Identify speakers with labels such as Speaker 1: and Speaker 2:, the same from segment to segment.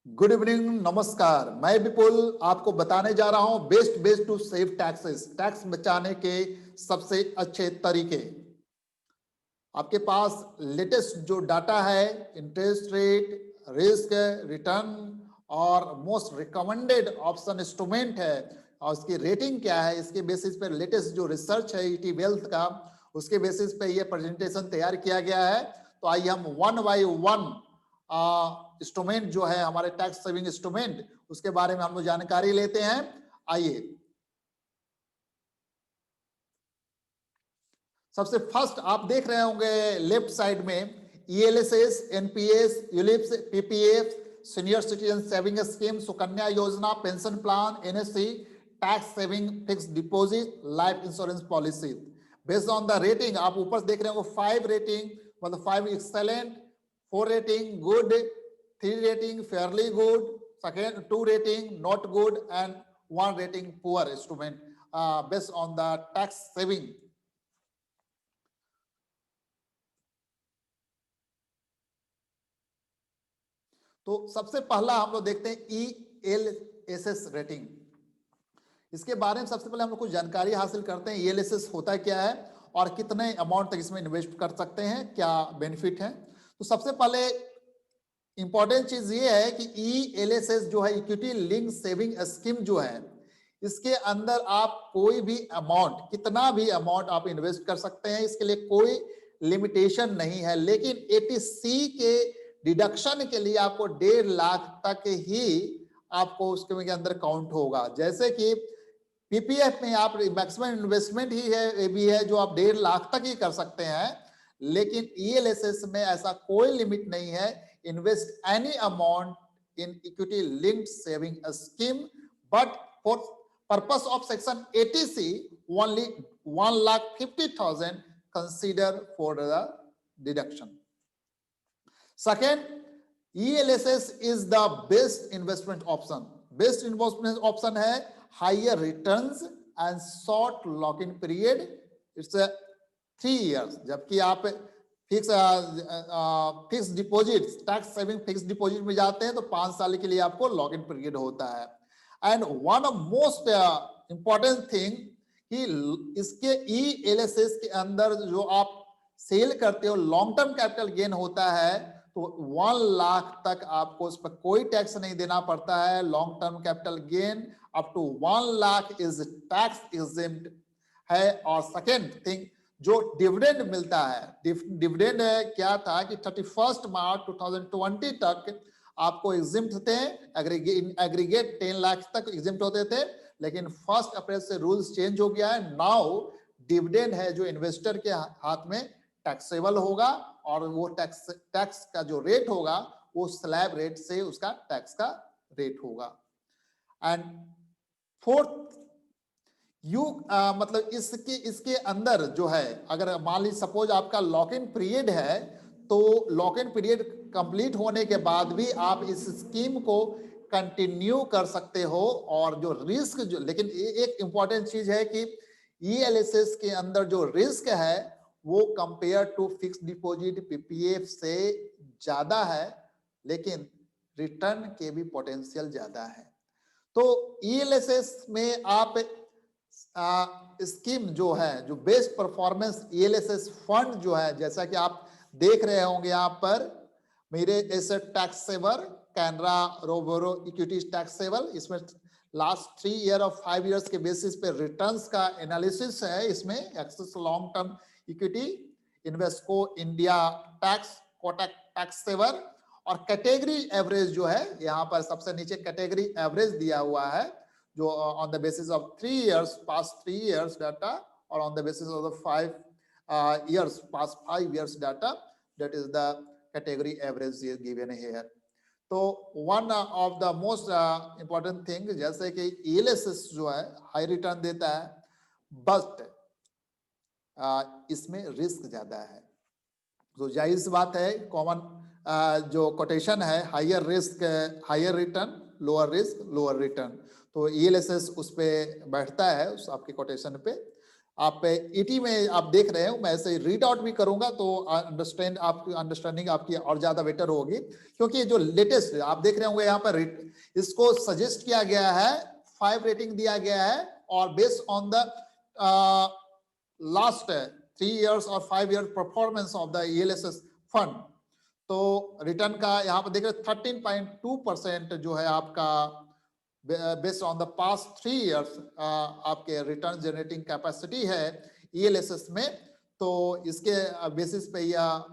Speaker 1: Good evening, नमस्कार। मैं विपुल आपको बताने जा रहा हूं best ways to save taxes, tax बचाने के सबसे अच्छे तरीके। आपके पास लेटेस्ट जो डाटा है, इंटरेस्ट रेट, रिस्क, रिटर्न और मोस्ट रिकमेंडेड ऑप्शन इंस्ट्रूमेंट है और उसकी रेटिंग क्या है, इसके बेसिस पर लेटेस्ट जो रिसर्च है ईटी वेल्थ का, उसके बेसिस पे ये प्रेजेंटेशन तैयार किया गया है। तो आइए हम वन बाय वन इंस्ट्रूमेंट जो है हमारे टैक्स सेविंग इंस्ट्रूमेंट, उसके बारे में हम लोग जानकारी लेते हैं। आइए, सबसे फर्स्ट आप देख रहे होंगे लेफ्ट साइड में ELSS, NPS, ULIPs, PPF, senior citizen saving scheme, Sukanya Yojana, pension plan, NSC, tax saving fix deposit, life insurance policy. Based on the rating आप ऊपर देख रहे हो 5 रेटिंग, मतलब 5 excellent, 4 rating good, 3 rating fairly good, second 2 rating not good and 1 rating poor instrument based on the tax saving. तो सबसे पहला हम लोग देखते हैं ईएलएसएस रेटिंग। इसके बारे में सबसे पहले हम लोग कुछ जानकारी हासिल करते हैं। ईएलएसएस होता क्या है और कितने अमाउंट तक इसमें इन्वेस्ट कर सकते हैं, क्या बेनिफिट है। तो सबसे पहले इंपॉर्टेंट चीज ये है कि ईएलएसएस जो है, इक्विटी लिंक सेविंग स्कीम जो है, इसके अंदर आप कोई भी अमाउंट, कितना भी अमाउंट आप इन्वेस्ट कर सकते हैं, इसके लिए कोई लिमिटेशन नहीं है। लेकिन एटीसी के डिडक्शन के लिए आपको 1.5 लाख तक ही आपको उसके अंदर काउंट होगा। जैसे कि पीपीएफ में आप मैक्सिमम इन्वेस्टमेंट ही है, ये भी है जो आप 1.5 लाख तक ही कर सकते हैं। लेकिन ईएलएसएस में ऐसा कोई लिमिट नहीं है। Invest any amount in equity linked saving scheme, but for purpose of section 80C only 1,50,000 consider for the deduction. Second, ELSS is the best investment option. Best investment option है higher returns and short lock-in period. It's a 3 years. जबकि आप fix deposit, tax saving fix deposit में जाते हैं तो 5 साल के लिए आपको लॉक इन पीरियड होता है। And one of most important thing कि इसके ईएलएसएस के अंदर जो आप सेल करते हो, लॉन्ग टर्म कैपिटल गेन होता है, तो 1 लाख तक आपको उस पर कोई टैक्स नहीं देना पड़ता है। Long term capital gain up to 1 lakh is tax exempt है। और सेकेंड थिंग, जो डिविडेंड मिलता है, डिविडेंड क्या था कि 31 मार्च 2020 तक आपको एग्जिम्प्ट थे, एग्रीगेट 10 लाख तक एग्जिम्प्ट होते थे। लेकिन 1 अप्रैल से रूल्स चेंज हो गया है। नाउ डिविडेंड है जो इन्वेस्टर के हाथ में टैक्सेबल होगा और वो टैक्स का जो रेट होगा वो स्लैब रेट से उसका टैक्स का रेट होगा। एंड फोर्थ, मतलब इसके अंदर जो है, अगर मान लीजिए सपोज आपका लॉक इन पीरियड है, तो लॉक इन पीरियड कंप्लीट होने के बाद भी आप इस स्कीम को कंटिन्यू कर सकते हो। और जो रिस्क जो, लेकिन एक इंपॉर्टेंट चीज है कि ईएलएसएस के अंदर जो रिस्क है वो compare to fix deposit PPF से ज्यादा है, लेकिन रिटर्न के भी पोटेंशियल ज्यादा है। तो ईएलएसएस में आप स्कीम जो है, जो बेस्ट परफॉर्मेंस ईएलएसएस फंड जो है, जैसा कि आप देख रहे होंगे यहाँ पर, Mirae asset tax saver, Canara Robeco equity tax saver, इसमें लास्ट 3 ईयर और 5 इयर्स के बेसिस पे रिटर्न्स का एनालिसिस है। इसमें Axis long term equity, Invesco India tax, Kotak tax saver, और कैटेगरी एवरेज जो है यहाँ पर सबसे नीचे कैटेगरी एवरेज दिया हुआ है, जो on the basis of 3 years, past 3 years data, और on the basis of the 5 years, past 5 years data, that is the category average is given here. तो one of the most important thing, जैसे कि ELSS जो है high return देता है, but इसमें risk ज्यादा है। तो जाहिर सी बात है, कॉमन जो कोटेशन है, higher risk higher return, lower risk lower return, तो ELSS उस पे बैठता है, उस आपके कोटेशन पे। आप ईटी में आप देख रहे हो, मैं ऐसे रीड आउट भी करूंगा तो आपकी अंडरस्टैंडिंग आपकी और ज्यादा बेटर होगी, क्योंकि जो लेटेस्ट आप देख रहे होंगे यहाँ पर इसको सजेस्ट किया गया है, 5 रेटिंग दिया गया है, और based on the last 3 years और 5 year performance of the ELSS fund. तो रिटर्न का यहाँ पर देख रहे 13.2% जो है आपका based on the past 3 years आपके रिटर्न जनरेटिंग कैपेसिटी है ELSS में। तो इसके बेसिस पे यह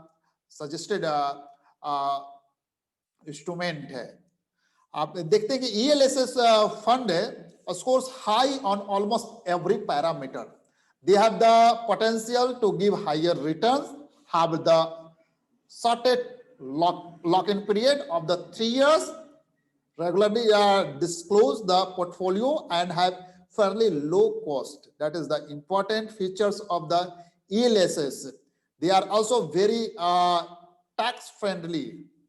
Speaker 1: सजेस्टेड इंस्ट्रूमेंट है। आप देखते हैं कि ELSS fund scores high on almost every parameter. They have the potential to give higher returns, have the shorted lock-in period of the 3 years, regularly disclose the portfolio, and have fairly low cost. That is the important features of the ELSS. They are also very tax friendly.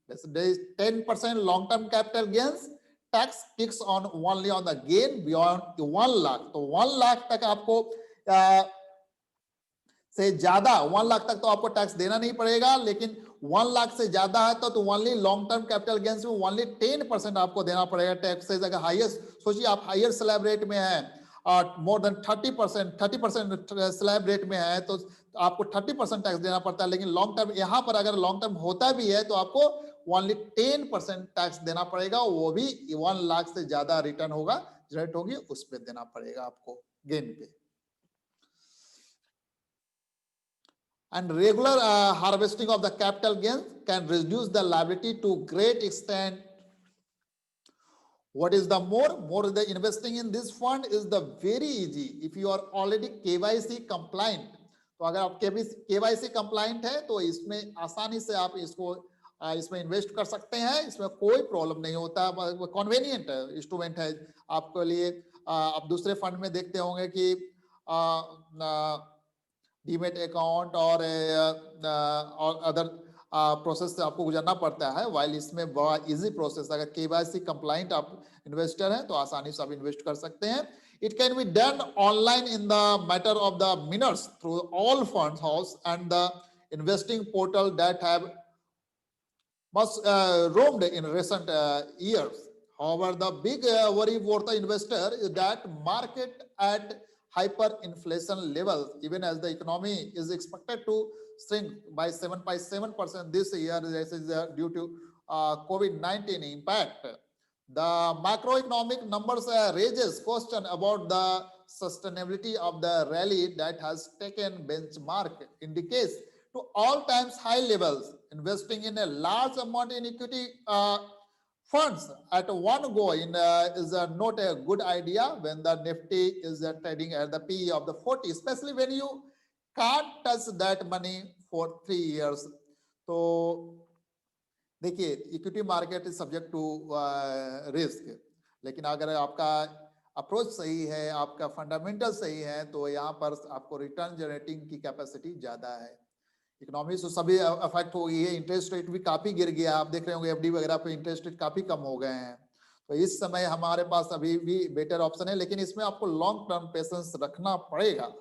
Speaker 1: There is 10% long-term capital gains. Tax kicks on only on the gain beyond 1 lakh. तो 1 लाख तक आपको से ज्यादा 1 लाख तक तो आपको tax देना नहीं पड़ेगा, लेकिन 1 लाख से ज्यादा है तो only long term capital gains में ओनली 10% आपको देना पड़ेगा टैक्सेस। अगर हाईएस्ट सोचिए आप हायर स्लैब रेट में है और मोर देन 30% स्लैब रेट में है तो आपको 30% टैक्स देना पड़ता है, लेकिन लॉन्ग टर्म यहाँ पर अगर लॉन्ग टर्म होता भी है तो आपको ओनली 10% टैक्स देना पड़ेगा, वो भी 1 लाख से ज्यादा रिटर्न होगा जनरेट होगी उस पर देना पड़ेगा आपको गेन पे। And regular harvesting of the capital gains can reduce the liability to great extent. What is the more the investing in this fund is the very easy if you are already KYC compliant. तो अगर आप KYC compliant है तो इसमें आसानी से आप इसमें इन्वेस्ट कर सकते हैं, इसमें कोई प्रॉब्लम नहीं होता, कन्वीनियंट इंस्ट्रूमेंट है आपके लिए। आप दूसरे फंड में देखते होंगे कि डीमेट अकाउंट और अदर प्रोसेस से आपको गुजरना पड़ता है, वाइल इसमें बड़ा इजी प्रोसेस, अगर केवाईसी कंप्लाइंट आप इन्वेस्टर हैं तो आसानी से आप इन्वेस्ट कर सकते हैं। It can be done online in the matter of the minutes through all fund house and the investing portal that have must roamed in recent years. However, the big worry for the investor is that market at hyperinflation levels, even as the economy is expected to shrink by 7.7% this year, this is due to COVID-19 impact. The macroeconomic numbers raises question about the sustainability of the rally that has taken benchmark indicates to all times high levels. Investing in a large amount in equity funds at one go is not a good idea when the Nifty is trading at the PE of the 40, especially when you can't touch that money for 3 years. तो देखिए equity market is subject to risk, लेकिन अगर आपका approach सही है, आपका fundamental सही है, तो यहाँ पर आपको रिटर्न जनरेटिंग की कैपेसिटी ज्यादा है। इकोनॉमी से सभी अफेक्ट हो गई है, इंटरेस्ट रेट भी काफी गिर गया, आप देख रहे होंगे एफडी वगैरह पे इंटरेस्ट रेट काफी कम हो गए हैं, तो इस समय हमारे पास अभी भी बेटर ऑप्शन है, लेकिन इसमें आपको लॉन्ग टर्म पेशेंस रखना पड़ेगा।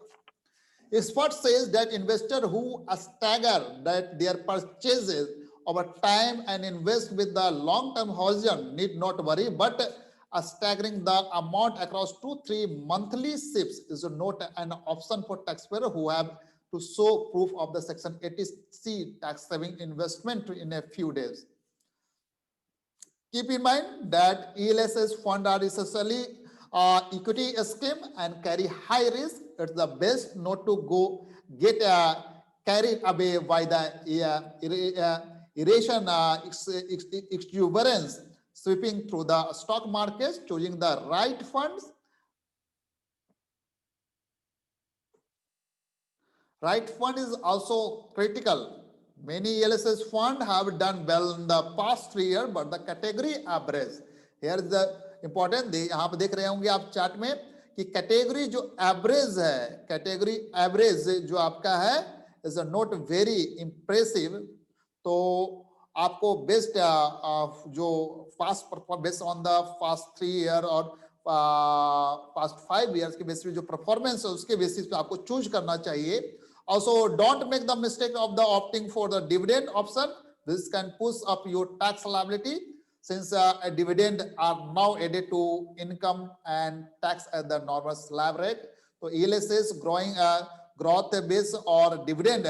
Speaker 1: Expert says that investor who stagger that their purchases over time and invest with the long term horizon need not worry, but staggering the amount across 2-3 monthly shifts is not an option for taxpayer who have to show proof of the Section 80C tax saving investment in a few days. Keep in mind that ELSS funds are essentially equity scheme and carry high risk. It's the best not to go get carried away by the irration exuberance sweeping through the stock markets. Choosing the right funds, right fund is also critical. Many ELSS funds have done well in the past 3 years, but the category average, here is the important, यहाँ पे देख रहे होंगे आप chart में कि category जो average है, कैटेगरी एवरेज जो आपका है इज नॉट वेरी इंप्रेसिव। तो आपको बेस्ट जो fast perform based on the fast 3 year और पास्ट 5 years के बेसिस पे जो परफॉर्मेंस है उसके बेसिस पे आपको चूज करना चाहिए. Also, don't make the mistake of the opting for the dividend option. This can push up your tax liability since a dividend are now added to income and tax at the normal slab rate. तो ELSS growing growth base और dividend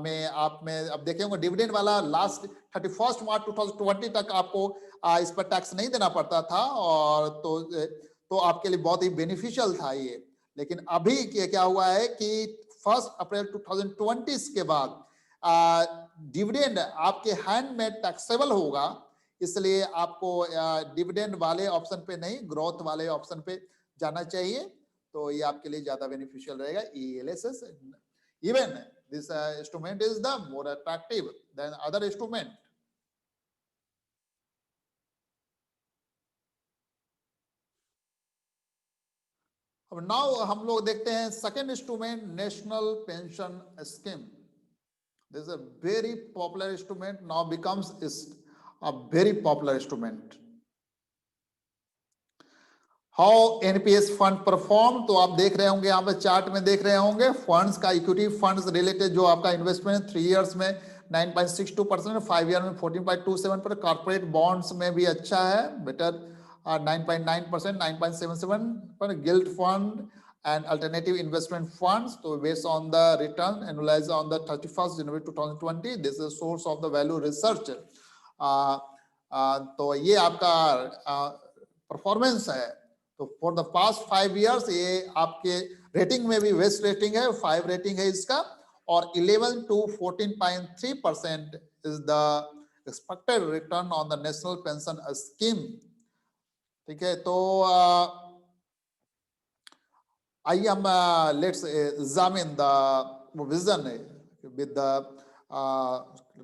Speaker 1: में आप में अब देखेंगे dividend वाला last 31 मार्च 2020 तक आपको इस पर टैक्स नहीं देना पड़ता था और तो आपके लिए बहुत ही बेनिफिशियल था ये. लेकिन अभी क्या हुआ है कि 1 अप्रैल 2020 के बाद डिविडेंड आपके हैंड में टैक्सेबल होगा, इसलिए आपको डिविडेंड वाले ऑप्शन पे नहीं ग्रोथ वाले ऑप्शन पे जाना चाहिए. तो ये आपके लिए ज्यादा बेनिफिशियल रहेगा. ELSS even this instrument is the more attractive than other instrument. अब नाउ हम लोग देखते हैं second instrument national pension scheme. This is a very popular instrument, now becomes a very popular instrument. How NPS fund perform, तो आप देख रहे होंगे यहाँ पे चार्ट में देख रहे होंगे फंड्स का इक्विटी फंड्स रिलेटेड जो आपका इन्वेस्टमेंट 3 इयर्स में 9.62%, 5 ईयर में 14.27 पर, कॉर्पोरेट बॉन्ड्स में भी अच्छा है बेटर 9.9%, 9.77 पर, guild fund and alternative investment funds. So based on the return analyzed on the 31st January 2020, this is source of the value research. तो ये आपका परफॉर्मेंस है. तो फॉर द पास्ट 5 years ये आपके रेटिंग में भी वेस्ट रेटिंग है, 5 रेटिंग है इसका, और 11 to 14.3% is the expected return on the national pension scheme. ठीक है, तो आइए हम let's examine the vision with the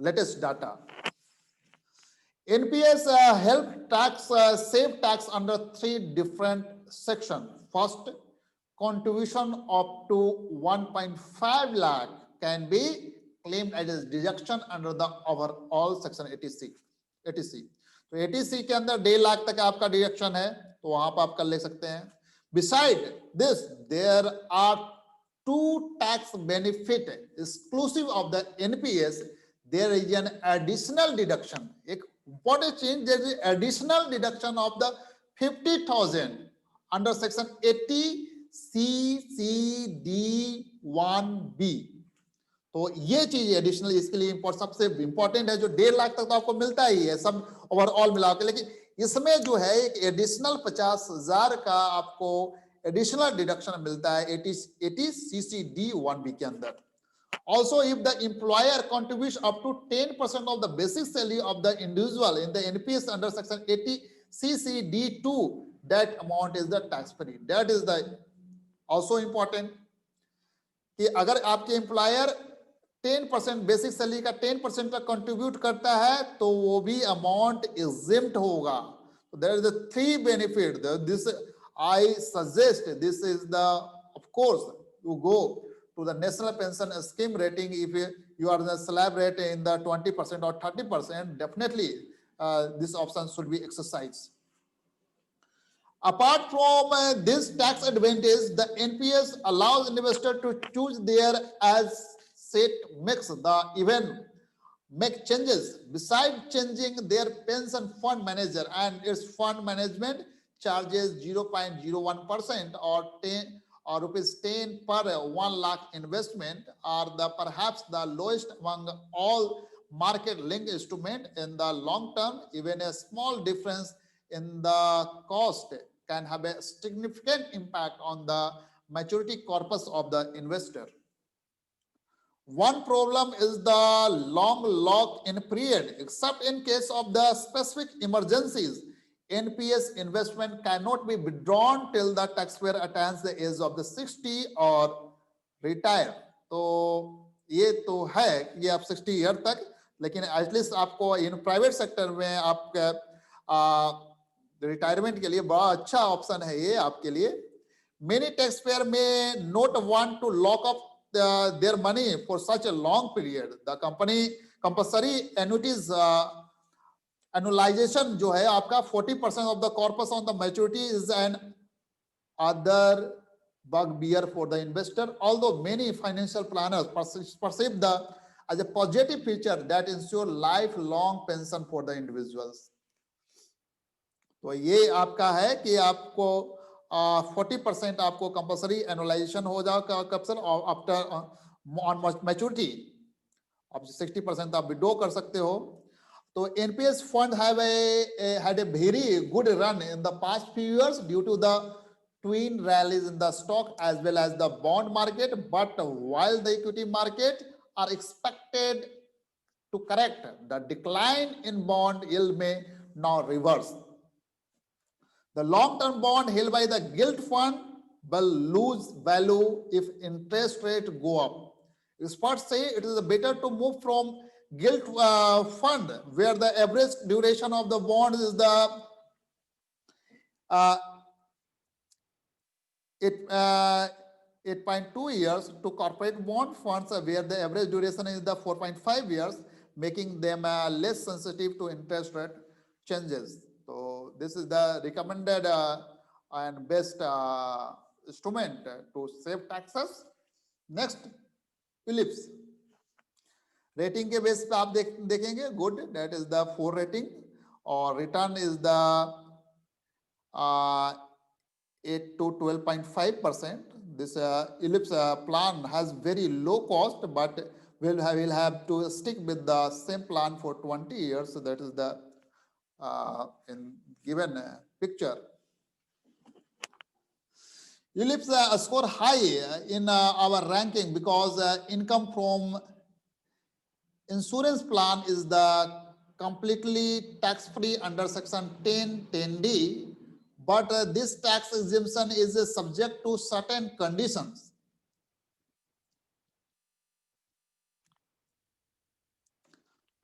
Speaker 1: latest data. NPS help tax save tax under 3 different sections. First, contribution up to 1.5 lakh can be claimed as a deduction under the overall section 80C. तो 80C के अंदर 1.5 लाख तक आपका deduction है, तो वहां पर आप कर ले सकते हैं. Beside this, there are 2 tax benefit exclusive of the NPS. There is an additional deduction. एक important change, there is additional deduction of the 50,000 under section 80C(c)(d)(1)(b). तो ये चीज एडिशनल इसके लिए सबसे इंपॉर्टेंट है, जो 1.5 लाख तक तो आपको मिलता ही है सब ओवरऑल मिला के, लेकिन इसमें जो है एक एडिशनल 50,000 का आपको एडिशनल डिडक्शन मिलता है 80C(d)(1)(b) के अंदर. Also, if the employer contributes up to 10% of the basic salary of the individual in the NPS under section 80CC(d)(2), that amount is the tax free. That is the also important कि अगर आपके employer 10% basic salary का 10% का contribute करता है तो वो भी अमाउंट exempt होगा. There is the 3 benefit. This I suggest this is the, of course, you go to the national pension scheme rating. If you are the slab rate in the 20% or 30%, definitely this option should be exercised. Apart from this tax advantage, the NPS allows investor to choose their asset mix, the even make changes. Besides changing their pension fund manager, and its fund management charges 0.01% or 10 or ₹10 per 1 lakh investment, are the perhaps the lowest among all market linked instrument. In the long term, even a small difference in the cost can have a significant impact on the maturity corpus of the investor. One problem is the long lock-in period. Except in case of the specific emergencies, NPS investment cannot be withdrawn till the taxpayer attains the age of the 60 or retire. तो ये तो है कि आप 60 year तक, लेकिन at least आपको in private sector में आपका रिटायरमेंट के लिए बड़ा अच्छा ऑप्शन है ये आपके लिए. Many taxpayer may not want to lock up their money for such a long period. The company compulsory annuities एनुलाइजेशन जो है आपका 40% of the corpus on the maturity is an other bugbear for the investor, although many financial planners perceive the as a positive feature that ensure lifelong pension for the individuals. तो ये आपका है कि आपको 40% आपको कंपल्सरी एनुलाइजेशन हो जाएगा कब सर आफ्टर ऑन मैच्योरिटी, अब 60% आप विड्रॉ कर सकते हो. तो NPS fund have had a very good run in the past few years due to the twin rallies in the stock as well as the bond market, but while the equity market are expected to correct, the decline in bond yield may now reverse. The long-term bond held by the gilt fund will lose value if interest rate go up. Experts say it is better to move from gilt fund where the average duration of the bond is the 8.2 years to corporate bond funds where the average duration is the 4.5 years, making them less sensitive to interest rate changes. So this is the recommended and best instrument to save taxes. Next, Philips. Rating के base पे आप देखेंगे good, that is the 4 rating, और return is the 8 to 12.5%. This Ellipse plan has very low cost, but we'll have to stick with the same plan for 20 years. So that is the in given picture. Ellipse score high in our ranking because income from insurance plan is the completely tax-free under section 10(10)(d). But this tax exemption is subject to certain conditions.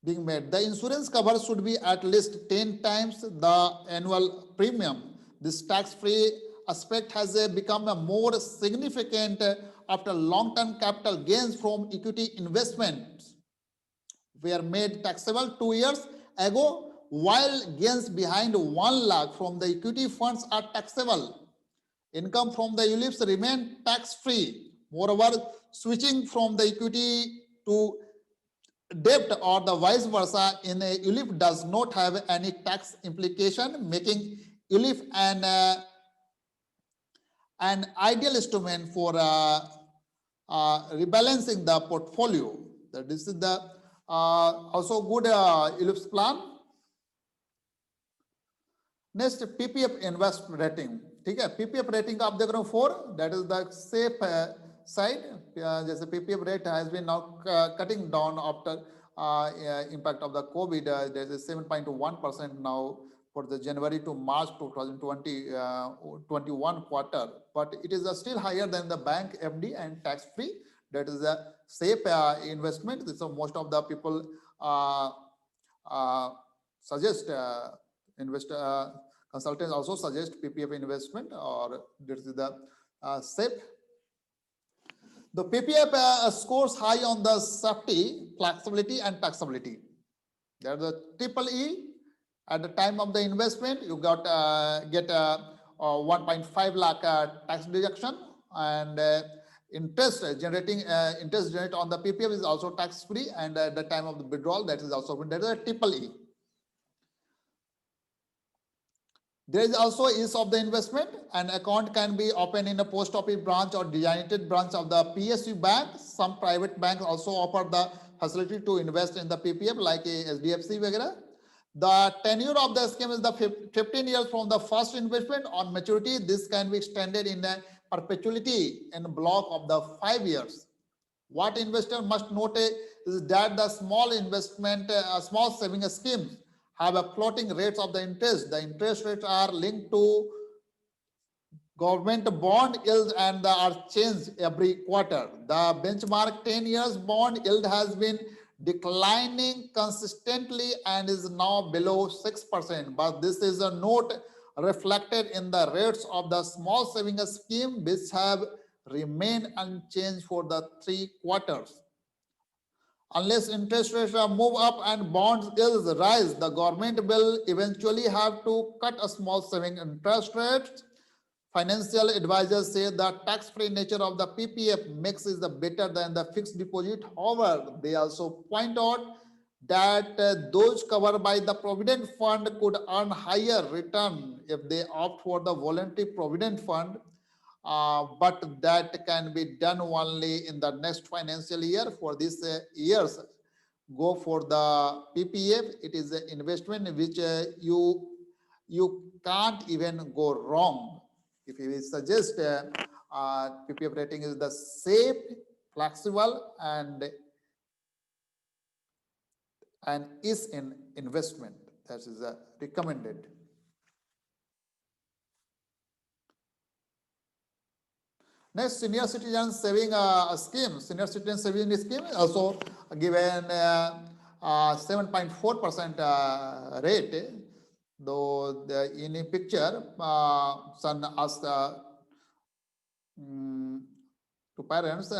Speaker 1: Being made, the insurance cover should be at least 10 times the annual premium. This tax-free aspect has become more significant after long-term capital gains from equity investments were made taxable 2 years ago, while gains behind 1 lakh from the equity funds are taxable. Income from the ULIPs remain tax-free. Moreover, switching from the equity to debt or the vice versa in a ULIP does not have any tax implication, making ULIP an ideal instrument for rebalancing the portfolio. This is the also good ULIPs plan. Next PPF invest rating, ठीक है. PPF rating आप देख रहे हो 4, that is the safe side. जैसे PPF rate has been now cutting down after impact of the COVID. There is 7.1% now for the January to March 2021 quarter, but it is still higher than the bank FD and tax free. That is a safe investment. So most of the people suggest consultants also suggest PPF investment, or this is the safe. The PPF scores high on the safety, flexibility, and taxability. There's the triple E. At the time of the investment, you got get 1.5 lakh tax deduction, and interest generated on the PPF is also tax free, and at the time of the withdrawal, that is also, that is a triple E. There is also ease of the investment. An account can be opened in a post office branch or designated branch of the PSU bank. Some private banks also offer the facility to invest in the PPF like SDFC वगैरह. The tenure of the scheme is the 15 years from the first investment. On maturity, this can be extended in a perpetuity in a block of the 5 years. What investor must note is that the small investment, small saving schemes have a floating rates of the interest. The interest rates are linked to government bond yields and are changed every quarter. The benchmark 10 years bond yield has been declining consistently and is now below 6%. But this is a note reflected in the rates of the small saving scheme, which have remained unchanged for the 3 quarters. Unless interest rates move up and bonds yields rise, the government will eventually have to cut a small saving interest rate. Financial advisors say the tax-free nature of the PPF mix is better than the fixed deposit. However, they also point out that those covered by the provident fund could earn higher return if they opt for the voluntary provident fund. But that can be done only in the next financial year. For these years, go for the PPF. It is an investment in which you can't even go wrong. If we suggest PPF rating is the safe, flexible, and is an investment. That is recommended. Next, senior citizen saving scheme. Senior citizen saving scheme also given 7.4% rate. Though in a picture, son asked to parents,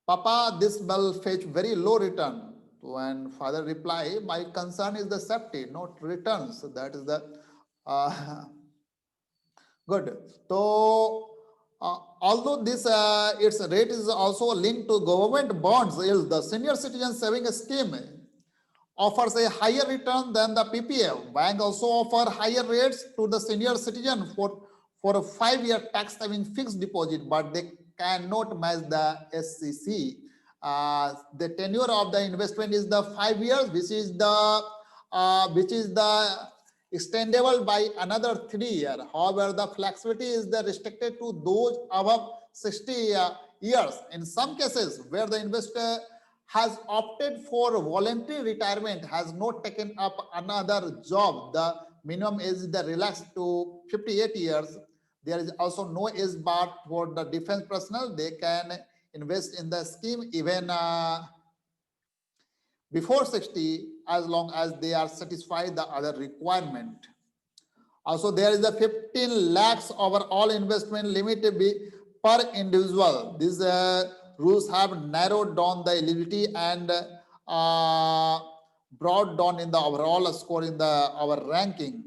Speaker 1: Papa, this will fetch very low return. When father reply, my concern is the safety, not returns. So that is the good. So although this its rate is also linked to government bonds, the senior citizen saving scheme offers a higher return than the PPF. Bank also offer higher rates to the senior citizen for a 5-year tax saving fixed deposit, but they cannot match the SCC. The tenure of the investment is the 5 years, which is the extendable by another 3 years. However, the flexibility is restricted to those above 60 years. In some cases, where the investor has opted for voluntary retirement, has not taken up another job, the minimum age is relaxed to 58 years. There is also no age bar for the defense personnel. They can invest in the scheme even before 60, as long as they are satisfied the other requirement. Also, there is a 15 lakhs overall investment limit per individual. These rules have narrowed down the eligibility and brought down in the overall score in our ranking.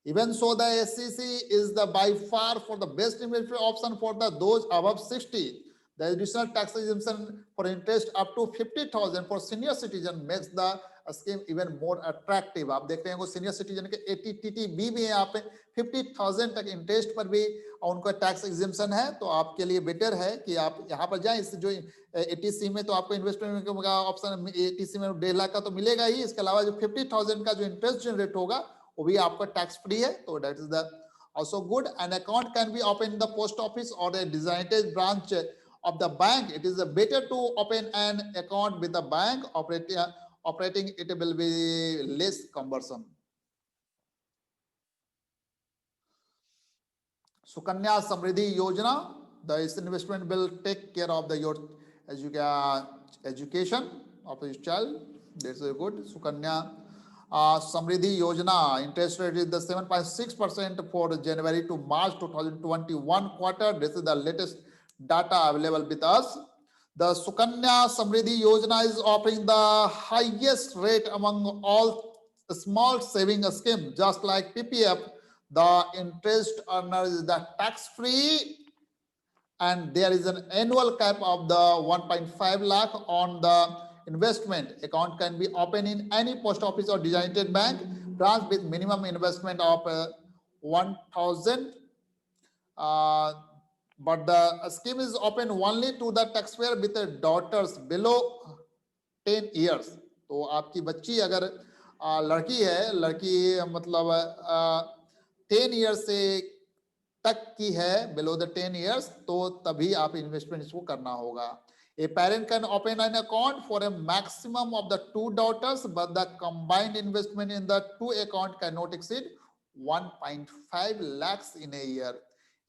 Speaker 1: Even so, the SCC is by far for the best investment option for those above 60. The additional tax exemption for interest up to 50,000 for senior citizen makes the scheme even more attractive. आप देख रहे हैं senior citizen के 80TTB में यहाँ पे 50,000 तक interest पर भी उनका टैक्स एग्जेम्पशन है, तो आपके लिए बेटर है कि आप यहाँ पर जाएं. इस जो 80C में तो आपको इन्वेस्टमेंट का ऑप्शन 80C में 1.5 लाख का तो मिलेगा ही. इसके अलावा जो 50,000 का जो इंटरेस्ट जनरेट होगा वो भी आपका टैक्स फ्री है. तो that is the also good. An account can be opened in the post office or a designated branch of the bank. It is better to open an account with the bank. Operating it will be less cumbersome. Sukanya Samriddhi Yojana, this investment will take care of your education of your child. That's good. Sukanya Samriddhi Yojana, interest rate is the 7.6% for January to March 2021 quarter. This is the latest data available with us. The Sukanya Samriddhi Yojana is offering the highest rate among all small saving schemes. Just like PPF, the interest earner is the tax-free, and there is an annual cap of the 1.5 lakh on the investment. Account can be opened in any post office or designated bank branch with minimum investment of 1,000. But the scheme is open only to the taxpayer with daughters below 10 years. तो आपकी बच्ची अगर लड़की है, लड़की मतलब 10 years से तक की है, below the 10 years, तो तभी आप इन्वेस्टमेंट इसको करना होगा. A parent can open an account for a maximum of the 2 daughters, but the combined investment in the 2 account cannot exceed 1.5 lakhs in a year.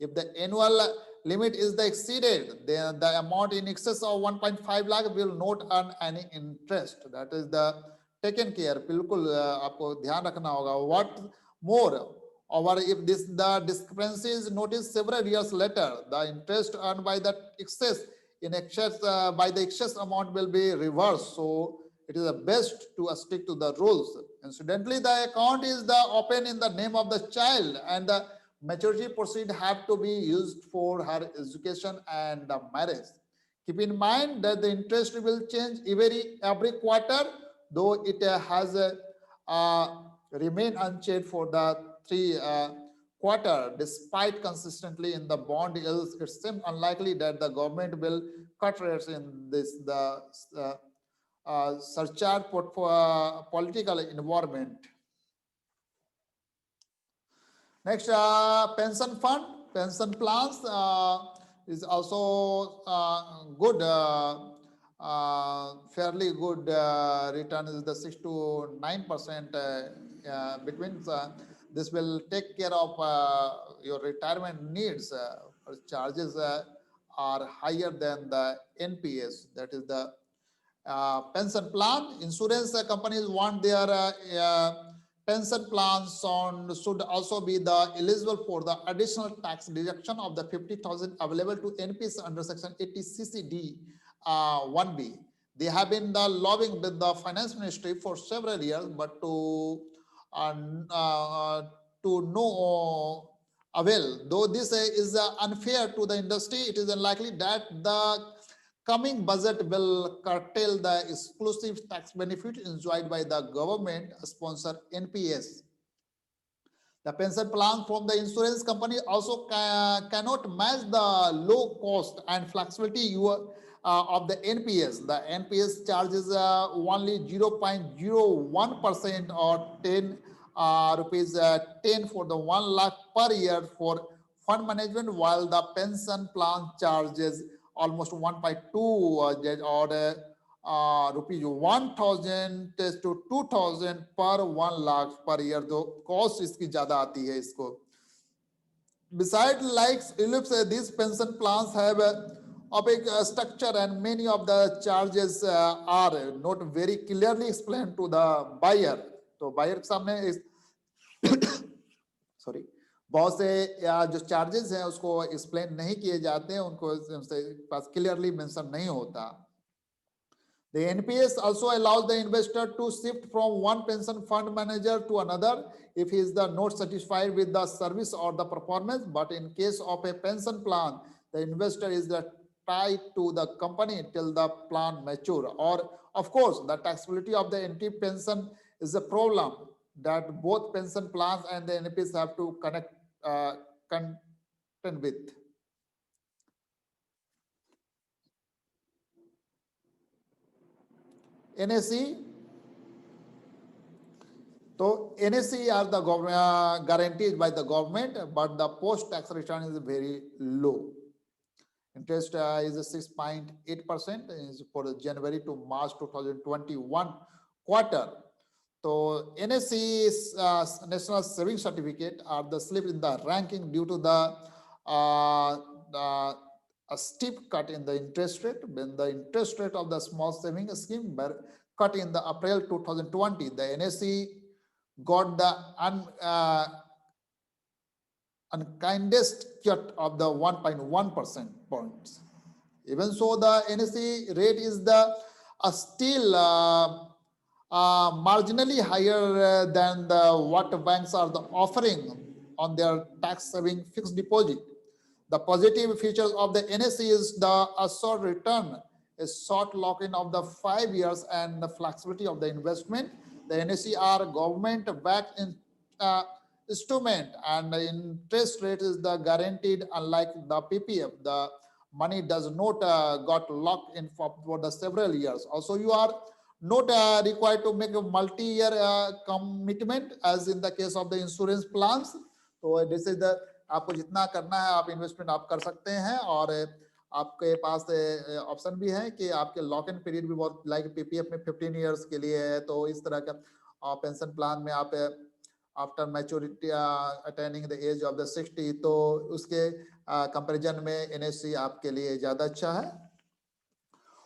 Speaker 1: If the annual limit is exceeded, then the amount in excess of 1.5 lakh will not earn any interest. That is the taken care. बिल्कुल आपको ध्यान रखना होगा. What more? Or if the discrepancy is noticed several years later, the interest earned by the excess in excess by the excess amount will be reversed. So it is the best to stick to the rules. Incidentally, the account is the open in the name of the child, and the maturity proceed have to be used for her education and the marriage. Keep in mind that the interest will change every quarter, though it has remain unchanged for the three quarter. Despite consistently in the bond yields, it seems unlikely that the government will cut rates in this surcharge political environment. Next, pension fund, pension plans is also good, fairly good return is the 6 to 9% between. This will take care of your retirement needs. Charges are higher than the NPS. That is the pension plan. Insurance companies want their pension plans on should also be the eligible for the additional tax deduction of the 50,000 available to NPS under section 80 CCD 1B. They have been lobbying with the finance ministry for several years, but to no avail. Though this is unfair to the industry, it is unlikely that the coming budget will curtail the exclusive tax benefit enjoyed by the government sponsored NPS. The pension plan from the insurance company also cannot match the low cost and flexibility of the NPS. The NPS charges only 0.01% or 10 rupees 10 for the 1 lakh per year for fund management, while the pension plan charges almost 1.2 or rupees 1,000 to 2,000 per 1 lakh per year. तो cost इसकी ज़्यादा आती है इसको. Besides, like ellipse, these pension plans have a big structure, and many of the charges are not very clearly explained to the buyer. तो buyer के सामने sorry, बहुत से जो चार्जेस हैं उसको एक्सप्लेन नहीं किए जाते हैं, उनको पास क्लियरली मेंशन नहीं होता. The NPS also allows the investor to shift from one pension fund manager to another if he is not satisfied with the service or the performance. But in case of a pension plan, the investor is tied to the company till the plan mature. Or of course, the taxability of the NT pension is a problem that both pension plans and the NPS have to contend with. NSE, so NSE are the government guaranteed by the government, but the post-tax return is very low. Interest is 6.8% for the January to March 2021 quarter. So NSE's National Savings Certificate are the slip in the ranking due to the a steep cut in the interest rate. When the interest rate of the small saving scheme were cut in the April 2020, the NSE got the unkindest cut of the 1.1% points. Even so, the NSE rate is the still marginally higher than the what banks are offering on their tax saving fixed deposit. The positive features of the NSE is the assured return, a short lock-in of the 5 years, and the flexibility of the investment. The NSE are government-backed instrument, and the interest rate is the guaranteed, unlike the PPF. The money does not got locked in for the several years. Also, you are not required to make a multi-year commitment as in the case of the insurance plans. So this is the आपको जितना करना है आप investment आप कर सकते हैं, और आपके पास ऑप्शन भी है कि आपके लॉक इन पीरियड भी बहुत लाइक पीपीएफ में 15 इयर्स के लिए है. तो इस तरह का पेंशन प्लान में आप after maturity attaining the age of the 60, तो उसके कंपैरिजन में एनएससी आपके लिए ज्यादा अच्छा है.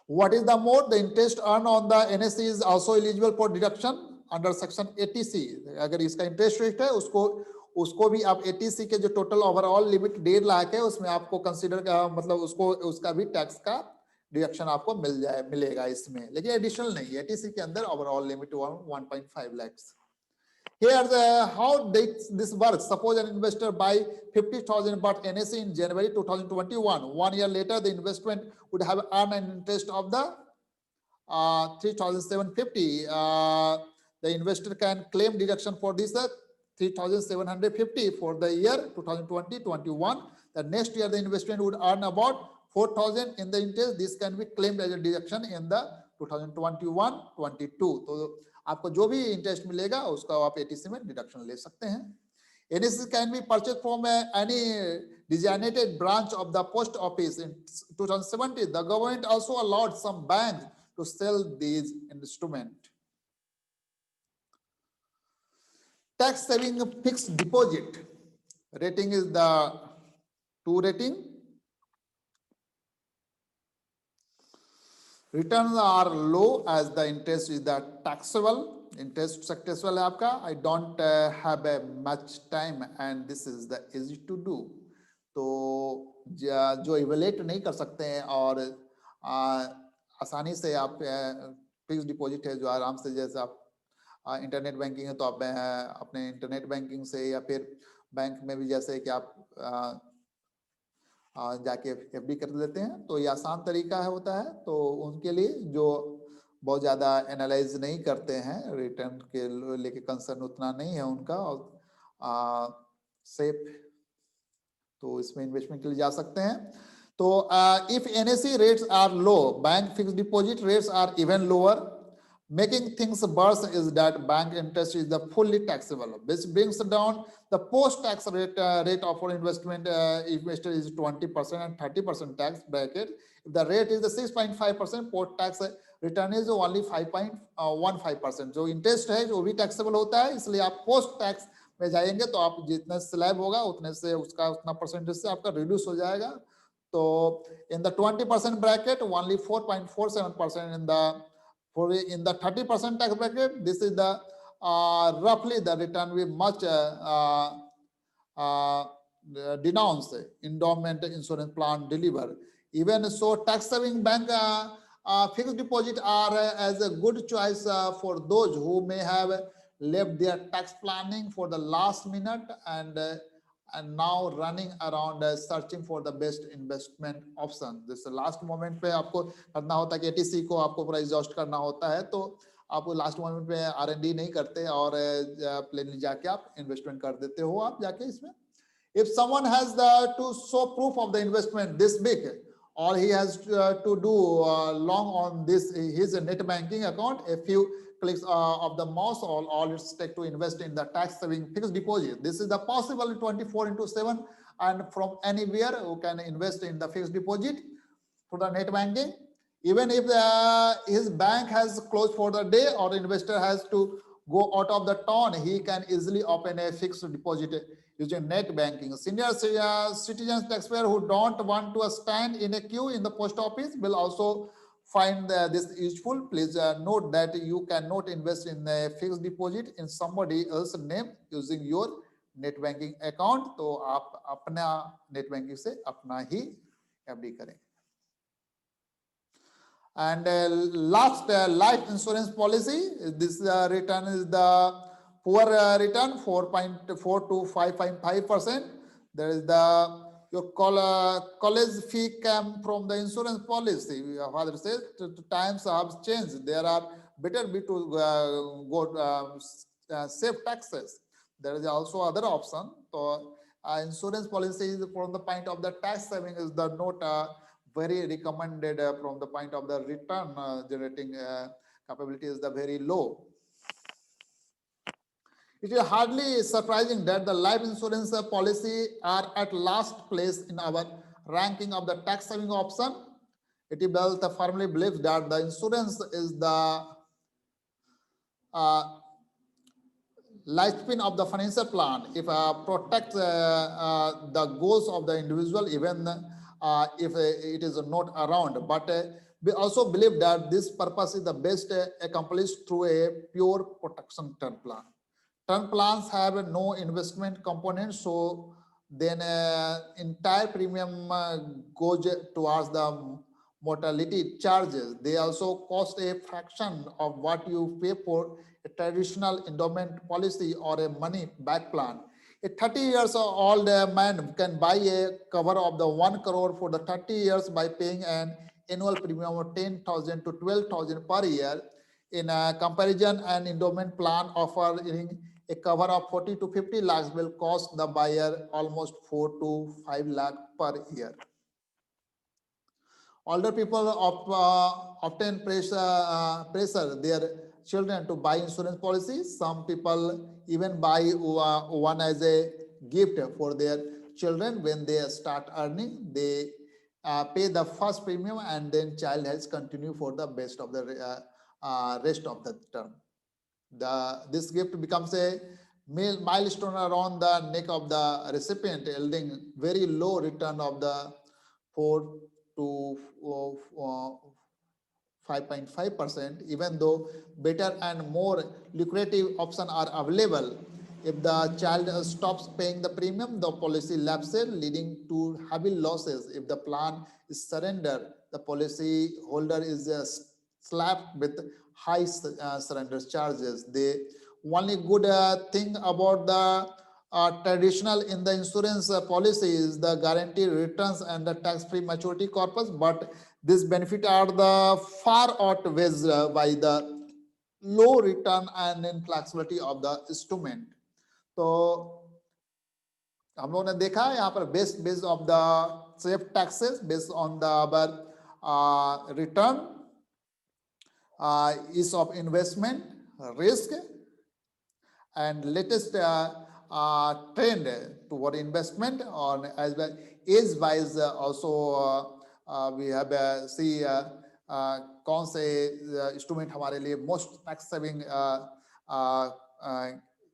Speaker 1: What is the more? The interest earned on the NSE is also eligible for deduction under section 80C. अगर इसका इंटरेस्ट रेट है उसको भी आप 80C के जो टोटल ओवरऑल लिमिट 1.5 लाख है उसमें आपको कंसीडर मतलब उसका भी टैक्स का डिडक्शन आपको मिलेगा इसमें, लेकिन एडिशनल नहीं है, एटीसी के अंदर overall limit 1.5 lakhs. Here how this works. Suppose an investor buy 50,000 bought NSE in January 2021. 1 year later, the investment would have earned an interest of the 3,750. The investor can claim deduction for this 3,750 for the year 2020-21. The next year, the investment would earn about 4,000 in the interest. This can be claimed as a deduction in the 2021-22. तो आपको जो भी interest मिलेगा उसका आप ATC में deduction ले सकते हैं. NSE can be purchased from any designated branch of the post office. In 2017, the government also allowed some banks to sell these instruments. Tax saving fixed deposit rating is the 2 rating. Returns are low as the interest is the taxable. Interest taxable है आपका. I don't have a much time and this is the easy to do. तो जो evaluate नहीं कर सकते हैं और आसानी से आप फिक्स डिपॉजिट है जो आराम से, जैसे आप इंटरनेट बैंकिंग है तो आप अपने इंटरनेट बैंकिंग से या फिर बैंक में भी जैसे कि आप जाके एफडी कर देते हैं, तो ये आसान तरीका है होता है. तो उनके लिए जो बहुत ज़्यादा एनालाइज नहीं करते हैं, रिटर्न के लेके कंसर्न उतना नहीं है उनका, और सेफ, तो इसमें इन्वेस्टमेंट के लिए जा सकते हैं. तो if NSE rates are low, bank fixed deposit rates are even lower. Making things worse is that bank interest is the fully taxable, which brings down the post-tax rate of our investment. Investor is 20% and 30% tax bracket. If the rate is the 6.5%, post-tax return is only 5.15%. जो interest है जो भी taxable होता है, इसलिए आप post-tax में जाएंगे तो आप जितना slab होगा उतने से उसका उतना percentage से आपका reduce हो जाएगा. तो in the 20% bracket, only 4.47% in the 30% tax bracket, this is the roughly the return we much denounce endowment insurance plan deliver. Even so, tax saving bank fixed deposit are as a good choice for those who may have left their tax planning for the last minute and now running around searching for the best investment option. This last moment पे आपको करना होता है कि ATC को आपको पूरा exhaust करना होता है, तो आप लास्ट मोमेंट पे आरएनडी नहीं करते और प्लेनली जाके आप इन्वेस्टमेंट कर देते हो आप जाके इसमें. If someone has to show proof of the investment this big, or he has to do long on this his net banking account, a few clicks of the mouse, all it's take to invest in the tax saving fixed deposit. This is the possible 24/7 and from anywhere who can invest in the fixed deposit through the net banking. Even if his bank has closed for the day or investor has to go out of the town, he can easily open a fixed deposit using net banking. Senior citizens taxpayer who don't want to stand in a queue in the post office will also find this useful. Please note that you cannot invest in a fixed deposit in somebody else's name using your net banking account. तो आप अपना net banking से अपना ही FD करें. And last life insurance policy, this return is the poor return 4.4 to 5.5%. There is the your college fee came from the insurance policy. Your father says times have changed. There are better be to go save taxes. There is also other option. So insurance policy is from the point of the tax saving is the not very recommended from the point of the return generating capability is the very low. It is hardly surprising that the life insurance policy are at last place in our ranking of the tax saving option. Iti Wealth firmly believes that the insurance is the lifespan of the financial plan. If protects the goals of the individual, even if it is not around, but we also believe that this purpose is the best accomplished through a pure protection term plan. Term plans have no investment component, so then entire premium goes towards the mortality charges. They also cost a fraction of what you pay for a traditional endowment policy or a money back plan. A 30 years old man can buy a cover of the 1 crore for the 30 years by paying an annual premium of 10,000 to 12,000 per year. In a comparison, an endowment plan offering a cover of 40 to 50 lakhs will cost the buyer almost 4 to 5 lakh per year. Older people often pressure their children to buy insurance policies. Some people even buy one as a gift for their children. When they start earning, they pay the first premium, and then child has continue for the best of the rest of the term. This gift becomes a milestone around the neck of the recipient, yielding very low return of the 4 to 5.5%, even though better and more lucrative options are available. If the child stops paying the premium, the policy lapses, leading to heavy losses. If the plan is surrendered, the policy holder is slapped with high surrender charges. The only good thing about the traditional in the insurance policy is the guaranteed returns and the tax-free maturity corpus, but this benefit are the far outweighs by the low return and inflexibility of the instrument. तो हम लोगों ने देखा है यहाँ पर based of the safe taxes based on the our return, ease of investment, risk, and latest trend toward investment on as well age wise also we have see कौन से इंस्ट्रूमेंट हमारे लिए मोस्ट टैक्स सेविंग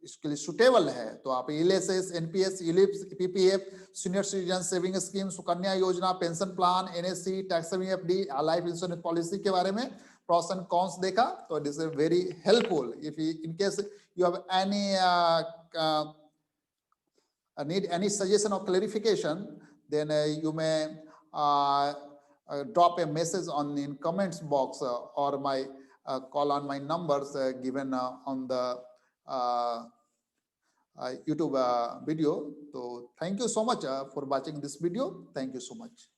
Speaker 1: इसके लिए suitable है. तो आप ELSS, NPS, ULIPs, PPF, senior citizen saving scheme, Sukanya Yojana, pension plan, NSC, tax saving FD, life insurance policy के बारे में pros and cons देखा. तो this is very helpful. If in case you have any need any suggestion or clarification, then you may drop a message on in comments box or my call on my numbers given on the YouTube video. So thank you so much for watching this video. Thank you so much.